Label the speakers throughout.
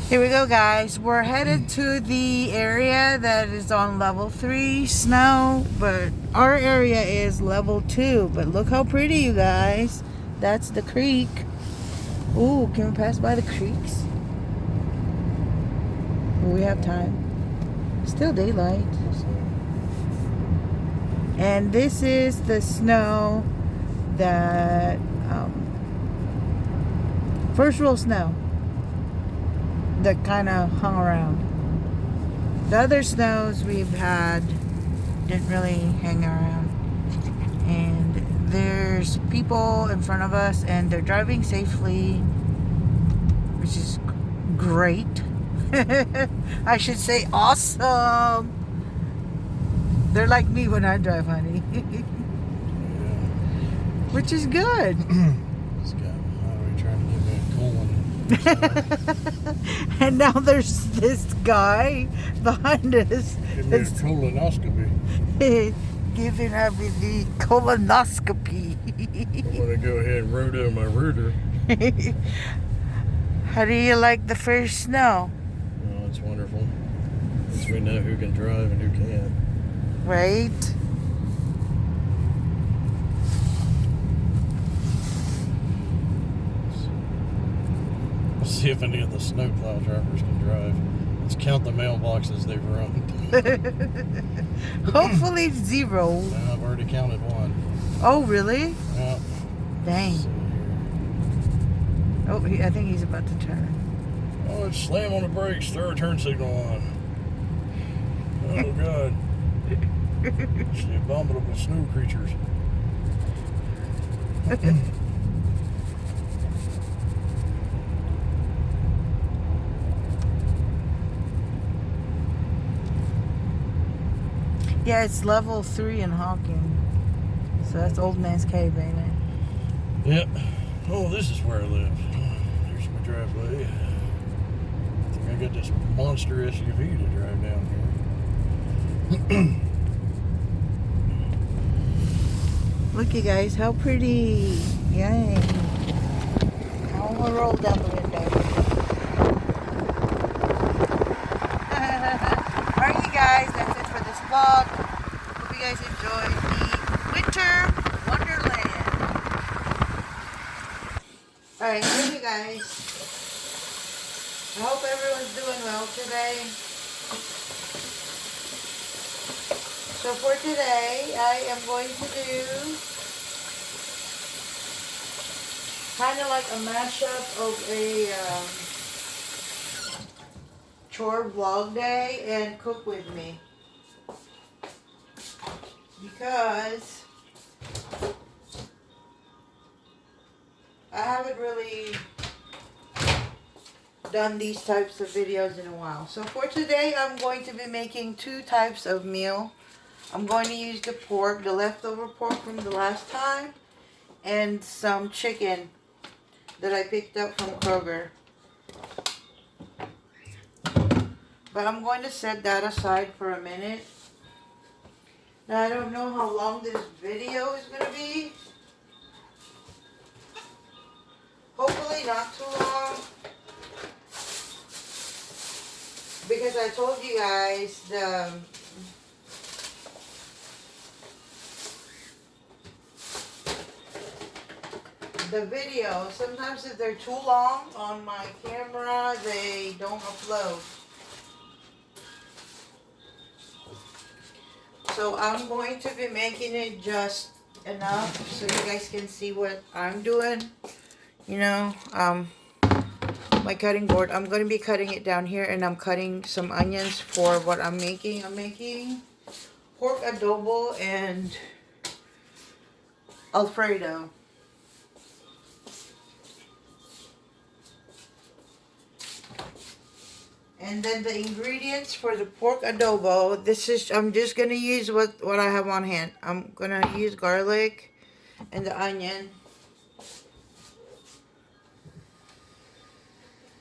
Speaker 1: Here we go, guys. We're headed to the area that is on level 3 snow, but our area is level 2. But look how pretty, you guys. That's the creek. Ooh, can we pass by the creeks? We have time. Still daylight. And this is the snow that first real snow that kind of hung around. The other snows we've had didn't really hang around. And there's people in front of us and they're driving safely, which is great. I should say awesome. They're like me when I drive, honey. Which is good.
Speaker 2: This guy highway trying to get me a colon.
Speaker 1: And now there's this guy behind us.
Speaker 2: Give me a colonoscopy.
Speaker 1: Giving up the colonoscopy.
Speaker 2: I'm going to go ahead and roto my rooter.
Speaker 1: How do you like the first snow?
Speaker 2: Oh, it's wonderful. At least we know who can drive and who can't.
Speaker 1: Right?
Speaker 2: Let's see if any of the snowplow drivers can drive. Let's count the mailboxes they've run.
Speaker 1: Hopefully 0.
Speaker 2: No, I've already counted one.
Speaker 1: Oh, really?
Speaker 2: Yep.
Speaker 1: Dang. Oh, I think he's about to turn.
Speaker 2: Oh, let's slam on the brakes, throw a turn signal on. Oh, God. It's the abominable snow creatures.
Speaker 1: Yeah, it's level 3 in Hawking. So that's Old Man's Cave, ain't it?
Speaker 2: Yep. Oh, this is where I live. Here's my driveway. I think I got this monster SUV to drive down here.
Speaker 1: Look, you guys, how pretty. Yay. I'm gonna roll down the window. Alright, you guys, that's it for this vlog. Hope you guys enjoyed the winter wonderland. Alright, thank you guys. I hope everyone's doing well today. So for today, I am going to do kind of like a mashup of a chore vlog day and cook with me. Because I haven't really done these types of videos in a while. So for today, I'm going to be making 2 types of meal. I'm going to use the pork, the leftover pork from the last time, and some chicken that I picked up from Kroger. But I'm going to set that aside for a minute. Now I don't know how long this video is going to be. Hopefully not too long. Because I told you guys the video, sometimes if they're too long on my camera, they don't upload. So I'm going to be making it just enough so you guys can see what I'm doing. You know, my cutting board, I'm going to be cutting it down here, and I'm cutting some onions for what I'm making. I'm making pork adobo and Alfredo. And then the ingredients for the pork adobo, I'm just going to use what I have on hand. I'm going to use garlic and the onion.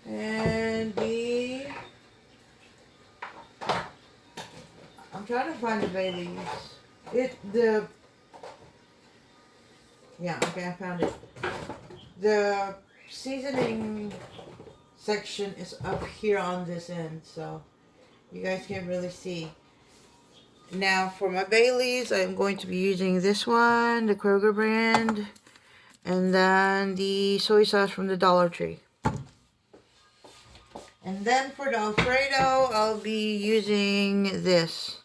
Speaker 1: And I'm trying to find the bay leaves. Yeah, okay, I found it. The seasoning section is up here on this end, so you guys can't really see. Now for my Baileys, I'm going to be using this one, the Kroger brand, and then the soy sauce from the Dollar Tree. And then for the Alfredo, I'll be using this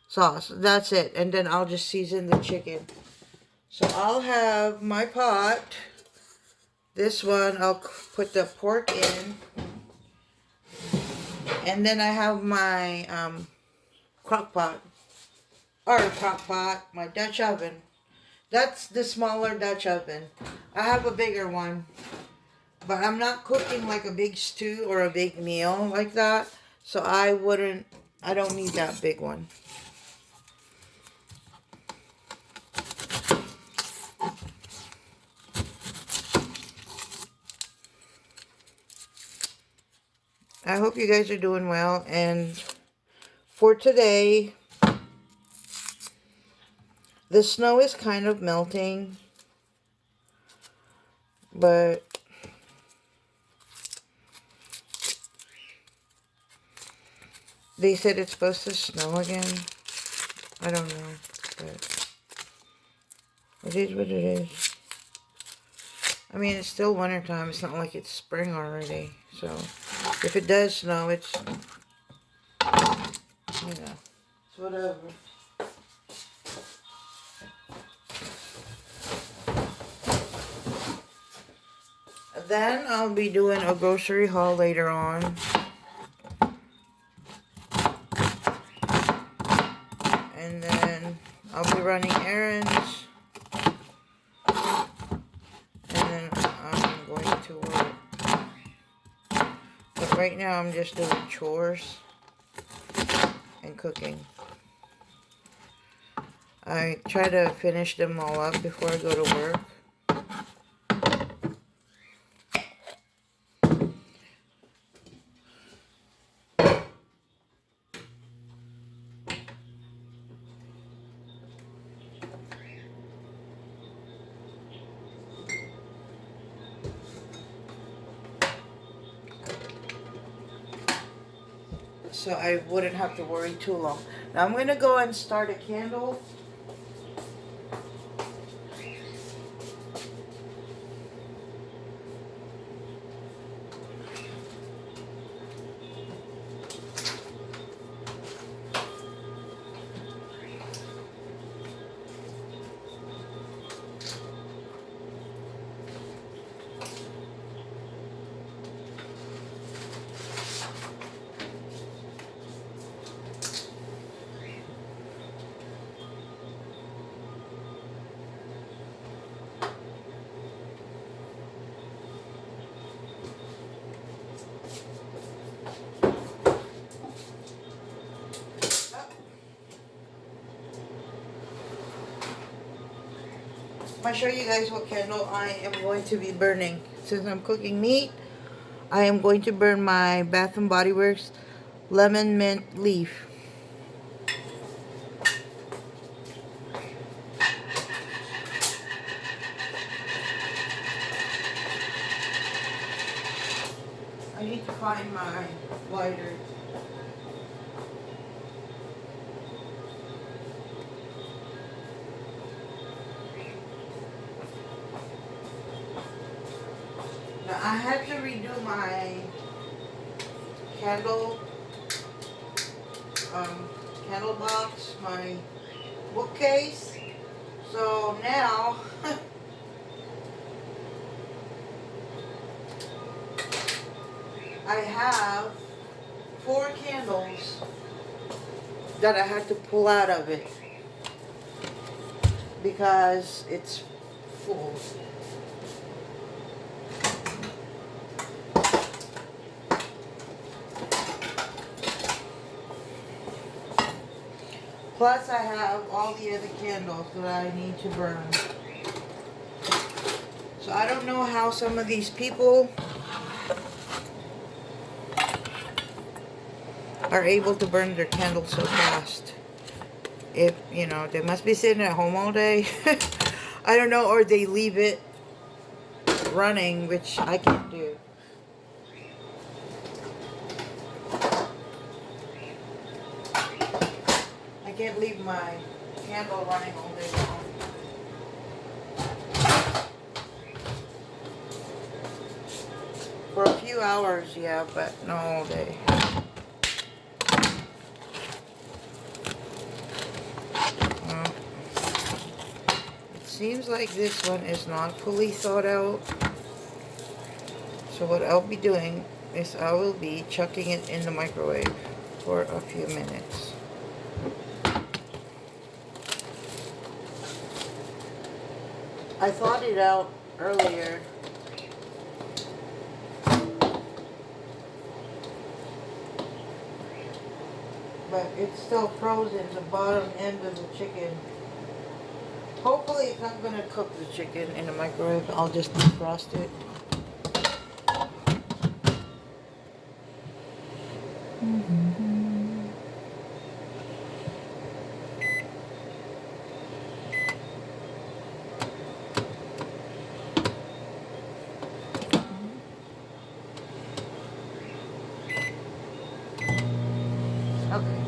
Speaker 1: sauce. That's it. And then I'll just season the chicken. So I'll have my pot. This one, I'll put the pork in. And then I have my crock pot. Or crock pot, my Dutch oven. That's the smaller Dutch oven. I have a bigger one. But I'm not cooking like a big stew or a big meal like that. So I don't need that big one. I hope you guys are doing well. And for today, the snow is kind of melting. But they said it's supposed to snow again. I don't know, but it is what it is. I mean, it's still winter time. It's not like it's spring already. So, if it does snow, it's, you know, it's whatever. Then I'll be doing a grocery haul later on. And then I'll be running errands. And then I'm going to work. But right now I'm just doing chores and cooking. I try to finish them all up before I go to work. So I wouldn't have to worry too long. Now I'm going to go and start a candle. I'll show you guys what candle I am going to be burning. Since I'm cooking meat, I am going to burn my Bath and Body Works lemon mint leaf. I need to find my lighter. I had to redo my candle box, my bookcase. So now I have 4 candles that I had to pull out of it because it's full. Plus I have all the other candles that I need to burn. So I don't know how some of these people are able to burn their candles so fast. If, you know, they must be sitting at home all day. I don't know, or they leave it running, which I can't do. can't leave my candle running all day long. For a few hours, yeah, but not all day. Well, it seems like this one is not fully thawed out. So what I'll be doing is I will be chucking it in the microwave for a few minutes. I thawed it out earlier. But it's still frozen, the bottom end of the chicken. Hopefully it's not going to cook the chicken in the microwave. I'll just defrost it. Okay.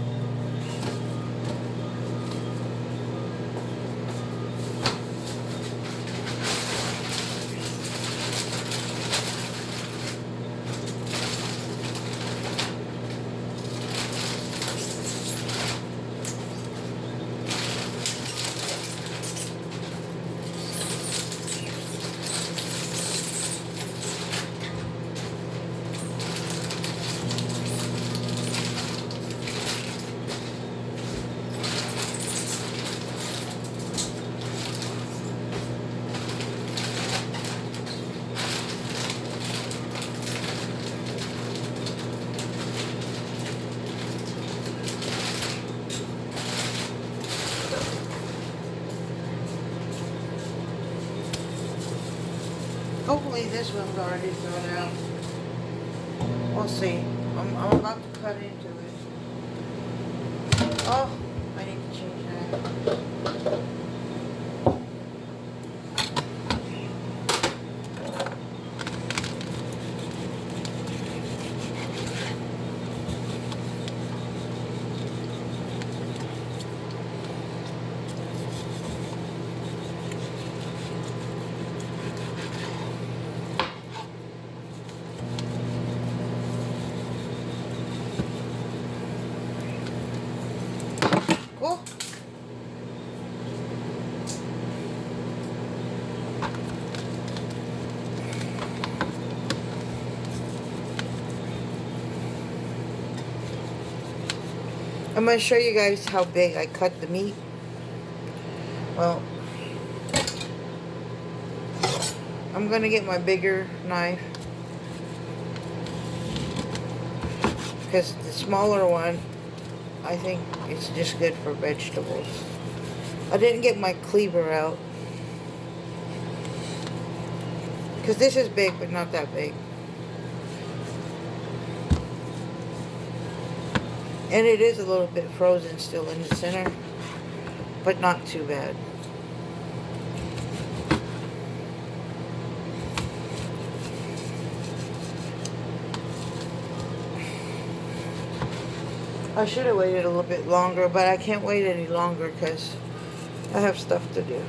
Speaker 1: Hopefully this one's already thrown out. We'll see. I'm about to cut into it. Oh, I need to change that. Cool. I'm going to show you guys how big I cut the meat. Well, I'm going to get my bigger knife because the smaller one, I think it's just good for vegetables. I didn't get my cleaver out because this is big but not that big. And it is a little bit frozen still in the center, but not too bad. I should have waited a little bit longer, but I can't wait any longer because I have stuff to do.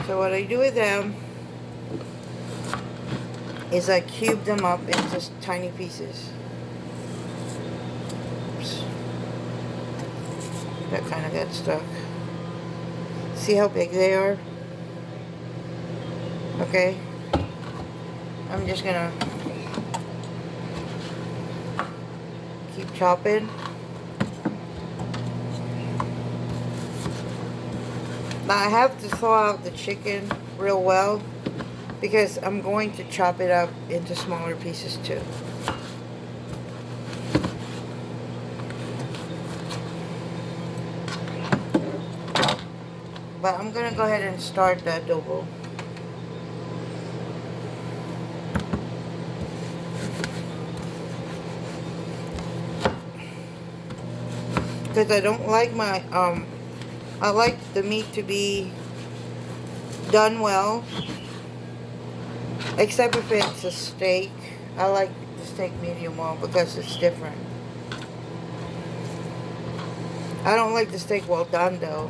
Speaker 1: So what I do with them is I cube them up into tiny pieces. Oops. That kind of got stuck. See how big they are? Okay. I'm just gonna keep chopping. Now I have to thaw out the chicken real well because I'm going to chop it up into smaller pieces too. But I'm gonna go ahead and start the adobo. Because I don't like my, I like the meat to be done well. Except if it's a steak. I like the steak medium well because it's different. I don't like the steak well done though.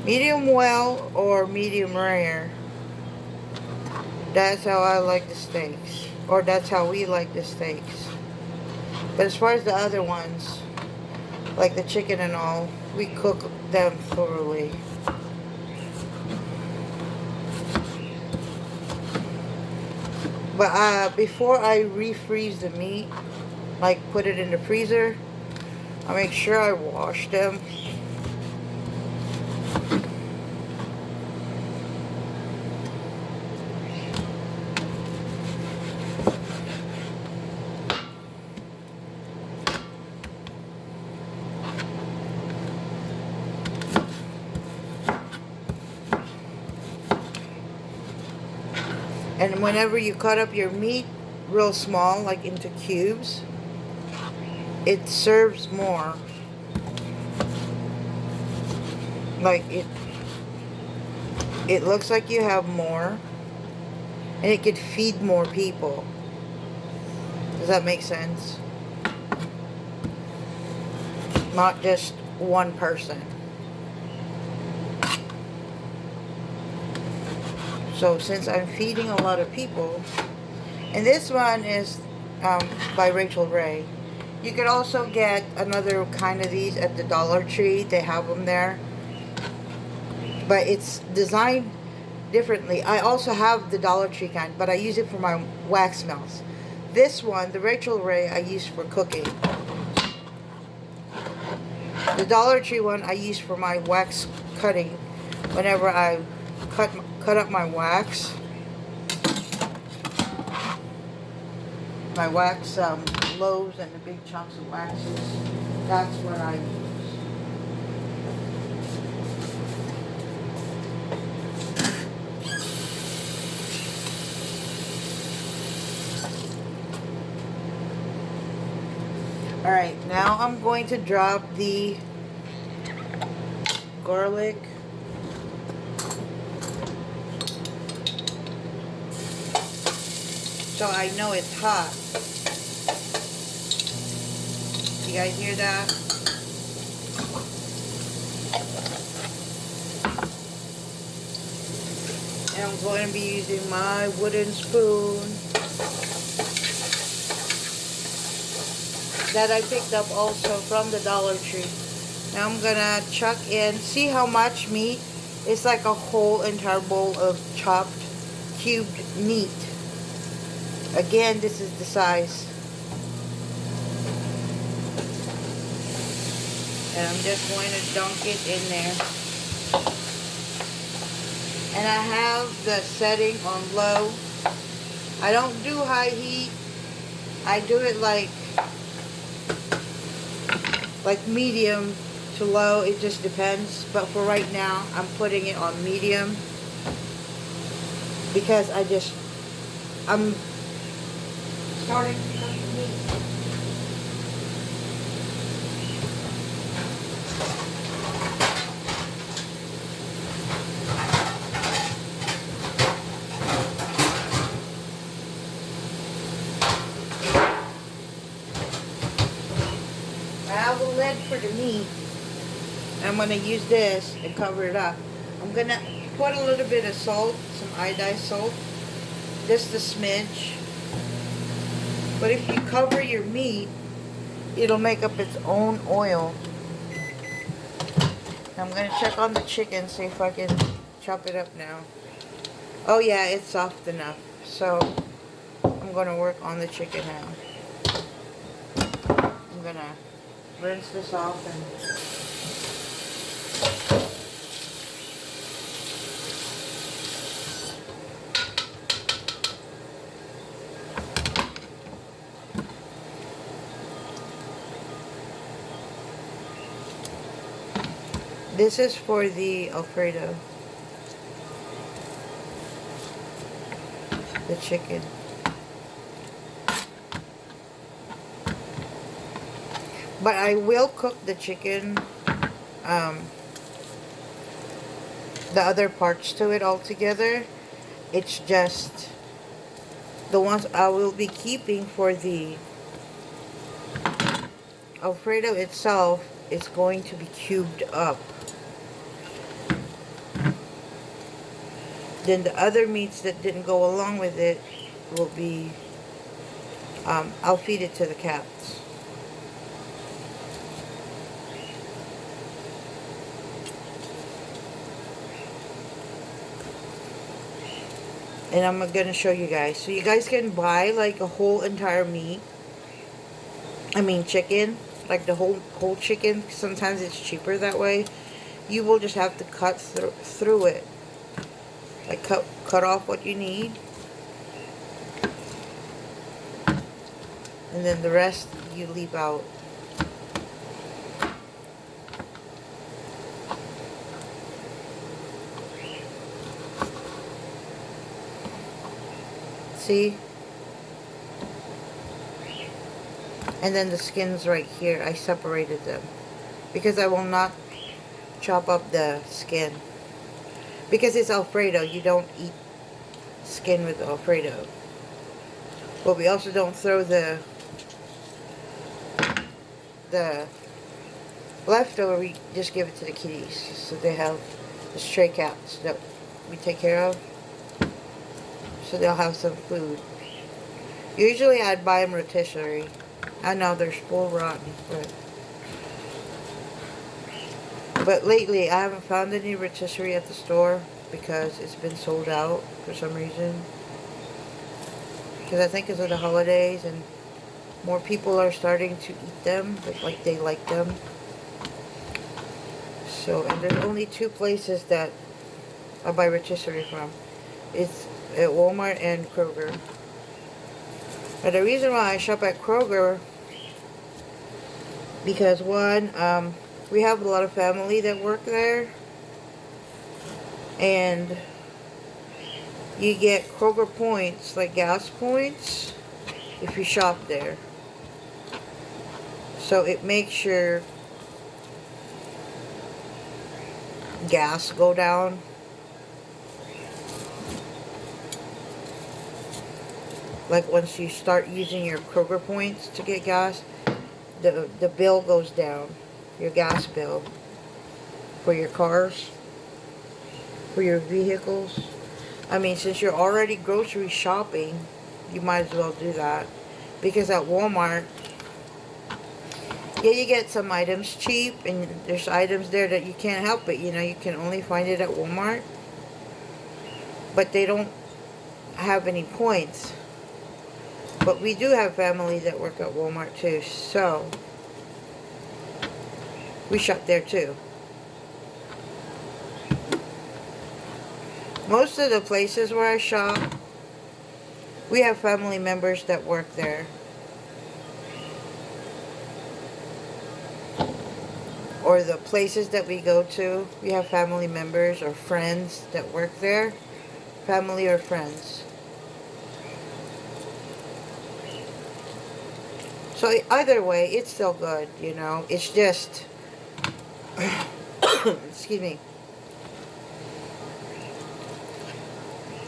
Speaker 1: Medium well or medium rare. That's how I like the steaks. Or that's how we like the steaks. But as far as the other ones, like the chicken and all, we cook them thoroughly. But before I refreeze the meat, like put it in the freezer, I make sure I wash them. And whenever you cut up your meat real small, like into cubes, it serves more. Like it looks like you have more, and it could feed more people. Does that make sense? Not just one person. So since I'm feeding a lot of people, and this one is by Rachel Ray. You could also get another kind of these at the Dollar Tree. They have them there. But it's designed differently. I also have the Dollar Tree kind, but I use it for my wax melts. This one, the Rachel Ray, I use for cooking. The Dollar Tree one I use for my wax cutting. Whenever I cut up my wax. My wax loaves and the big chunks of waxes. That's what I use. Alright, now I'm going to drop the garlic. So I know it's hot. You guys hear that? And I'm going to be using my wooden spoon that I picked up also from the Dollar Tree. Now I'm going to chuck in, see how much meat? It's like a whole entire bowl of chopped, cubed meat. Again, this is the size. And I'm just going to dunk it in there. And I have the setting on low. I don't do high heat. I do it like medium to low. It just depends. But for right now, I'm putting it on medium. Because I'm starting to cook the meat. I have a lid for the meat. I'm going to use this and cover it up. I'm going to put a little bit of salt, some iodized salt, just a smidge. But if you cover your meat, it'll make up its own oil. I'm going to check on the chicken, see if I can chop it up now. Oh yeah, it's soft enough. So I'm going to work on the chicken now. I'm going to rinse this off and This is for the Alfredo. The chicken. But I will cook the chicken, the other parts to it all together. It's just the ones I will be keeping for the Alfredo itself is going to be cubed up. Then the other meats that didn't go along with it will be, I'll feed it to the cats. And I'm going to show you guys. So you guys can buy like a whole entire meat. I mean chicken. Like the whole chicken. Sometimes it's cheaper that way. You will just have to cut through it. Like cut off what you need. And then the rest you leave out. See? And then the skins right here, I separated them. Because I will not chop up the skin. Because it's Alfredo, you don't eat skin with Alfredo. But we also don't throw the leftover, we just give it to the kitties. So they have the stray cats that we take care of. So they'll have some food. Usually I'd buy them rotisserie. I know they're spoiled rotten, but lately I haven't found any rotisserie at the store because it's been sold out for some reason. Because I think it's of the holidays and more people are starting to eat them, like they like them. So, and there's only 2 places that I buy rotisserie from. It's at Walmart and KROGER. But the reason why I shop at KROGER, because one, we have a lot of family that work there, and you get KROGER points, like gas points, if you shop there. So it makes your gas go down. Like once you start using your KROGER points to get gas, the bill goes down. Your gas bill for your cars, for your vehicles. I mean, since you're already grocery shopping, you might as well do that. Because at Walmart, yeah, you get some items cheap, and there's items there that you can't help it. You know, you can only find it at Walmart. But they don't have any points. But we do have family that work at Walmart too, so we shop there too. Most of the places where I shop, we have family members that work there. Or the places that we go to, we have family members or friends that work there. Family or friends. So either way, it's still good, you know. It's just, excuse me.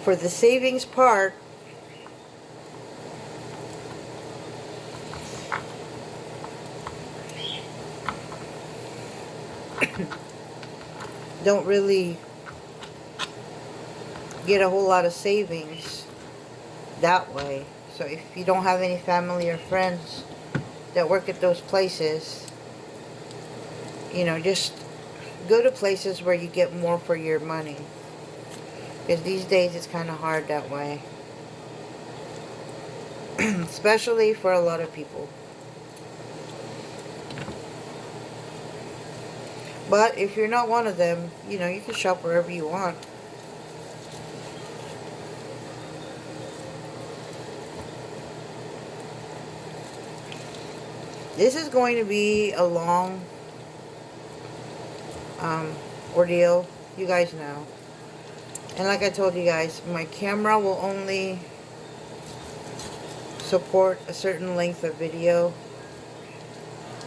Speaker 1: For the savings part, don't really get a whole lot of savings that way. So if you don't have any family or friends that work at those places, you know, just go to places where you get more for your money. Because these days it's kind of hard that way. Especially for a lot of people. But if you're not one of them, you know, you can shop wherever you want. This is going to be a long ordeal. You guys know. And like I told you guys, my camera will only support a certain length of video.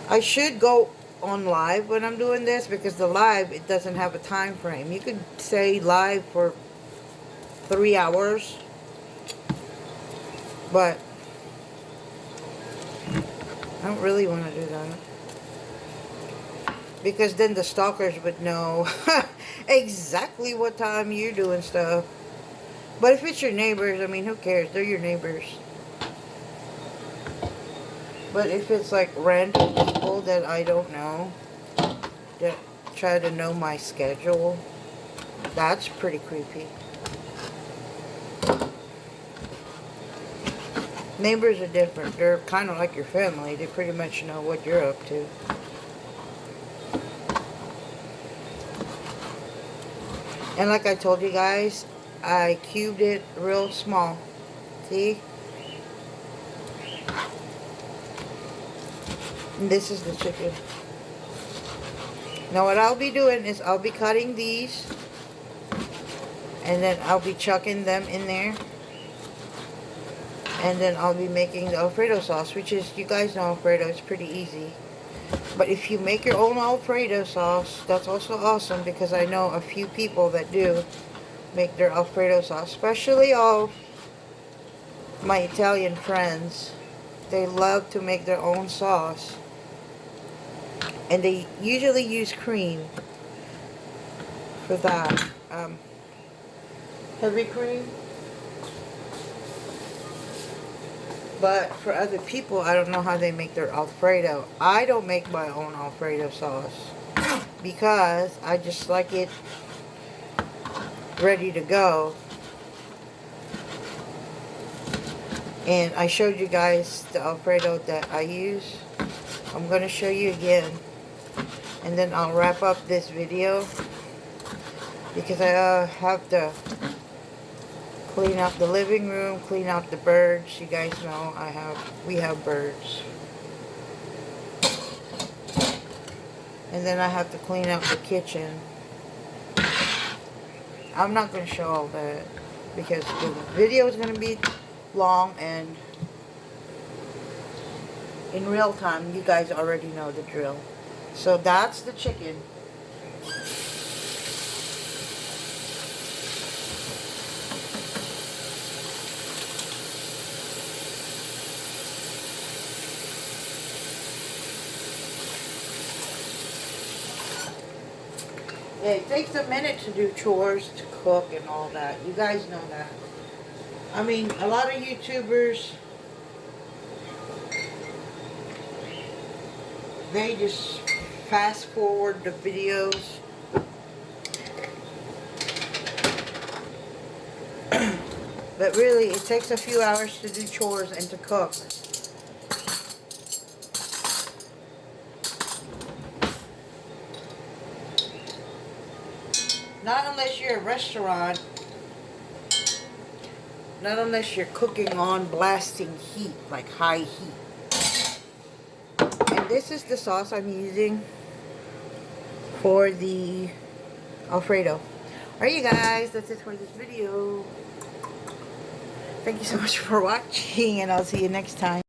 Speaker 1: I should go on live when I'm doing this, because the live, it doesn't have a time frame. You could say live for 3 hours, but I don't really want to do that, because then the stalkers would know exactly what time you're doing stuff. But if it's your neighbors, I mean, who cares? They're your neighbors. But if it's like random people that I don't know, that try to know my schedule, that's pretty creepy. Neighbors are different. They're kind of like your family. They pretty much know what you're up to. And like I told you guys, I cubed it real small. See? And this is the chicken. Now what I'll be doing is I'll be cutting these, and then I'll be chucking them in there, and then I'll be making the Alfredo sauce, which is, you guys know Alfredo, it's pretty easy. But if you make your own Alfredo sauce, that's also awesome, because I know a few people that do make their Alfredo sauce, especially all my Italian friends. They love to make their own sauce, and they usually use cream for that. Heavy cream. But for other people, I don't know how they make their Alfredo. I don't make my own Alfredo sauce, because I just like it ready to go. And I showed you guys the Alfredo that I use. I'm going to show you again. And then I'll wrap up this video, because I have to clean out the living room, clean out the birds. You guys know we have birds. And then I have to clean out the kitchen. I'm not going to show all that, because the video is going to be long, and in real time, you guys already know the drill. So that's the chicken. Yeah, it takes a minute to do chores, to cook and all that. You guys know that. I mean, a lot of YouTubers, they just fast forward the videos. But really, it takes a few hours to do chores and to cook. Not unless you're a restaurant. Not unless you're cooking on blasting heat, like high heat. And this is the sauce I'm using for the Alfredo. Alright, you guys, that's it for this video. Thank you so much for watching, and I'll see you next time.